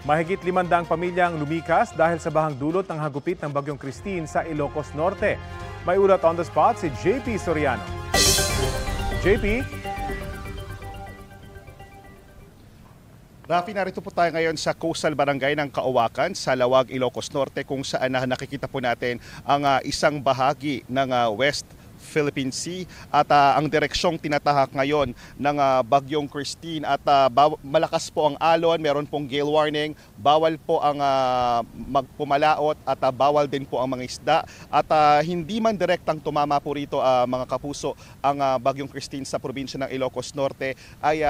Mahigit 500 pamilyang lumikas dahil sa bahang dulot ng hagupit ng Bagyong Christine sa Ilocos Norte. May ulat on the spot si JP Soriano. JP? Rafi, narito po tayo ngayon sa Coastal Barangay ng Kauwakan sa Lawag, Ilocos Norte kung saan nakikita po natin ang isang bahagi ng West Philippine Sea at ang direksyong tinatahak ngayon ng Bagyong Christine at malakas po ang alon, meron pong gale warning, bawal po ang magpumalaot at bawal din po ang mga isda at hindi man direktang tumama po rito mga kapuso ang Bagyong Christine sa probinsya ng Ilocos Norte ay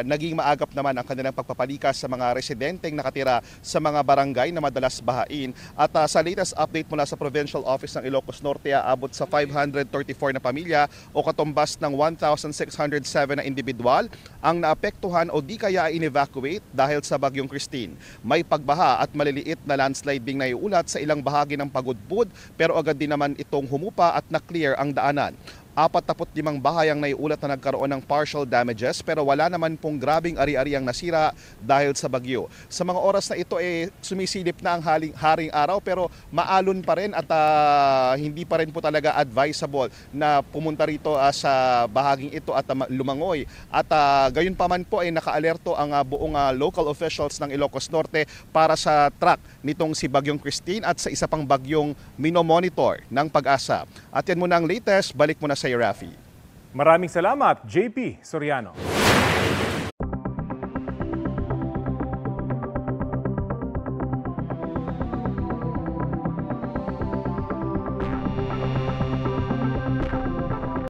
naging maagap naman ang kanilang pagpapalikas sa mga residenteng nakatira sa mga barangay na madalas bahain at sa latest update mula sa Provincial Office ng Ilocos Norte abot sa 534 na pamilya o katumbas ng 1,607 na individual ang naapektuhan o di kaya in-evacuate dahil sa Bagyong Christine. May pagbaha at maliliit na landsliding na iulat sa ilang bahagi ng Pagudpud pero agad din naman itong humupa at na-clear ang daanan. 45 bahay ang naiulat na nagkaroon ng partial damages pero wala naman pong grabing ari-ari ang nasira dahil sa bagyo. Sa mga oras na ito sumisilip na ang haring araw pero maalon pa rin at hindi pa rin po talaga advisable na pumunta rito sa bahaging ito at lumangoy. At gayon pa man po ay naka-alerto ang buong local officials ng Ilocos Norte para sa track nitong si Bagyong Christine at sa isa pang bagyong minomonitor ng Pag-asa. At yan muna ang latest, balik muna sa iyo, Rafi. Maraming salamat, JP Soriano.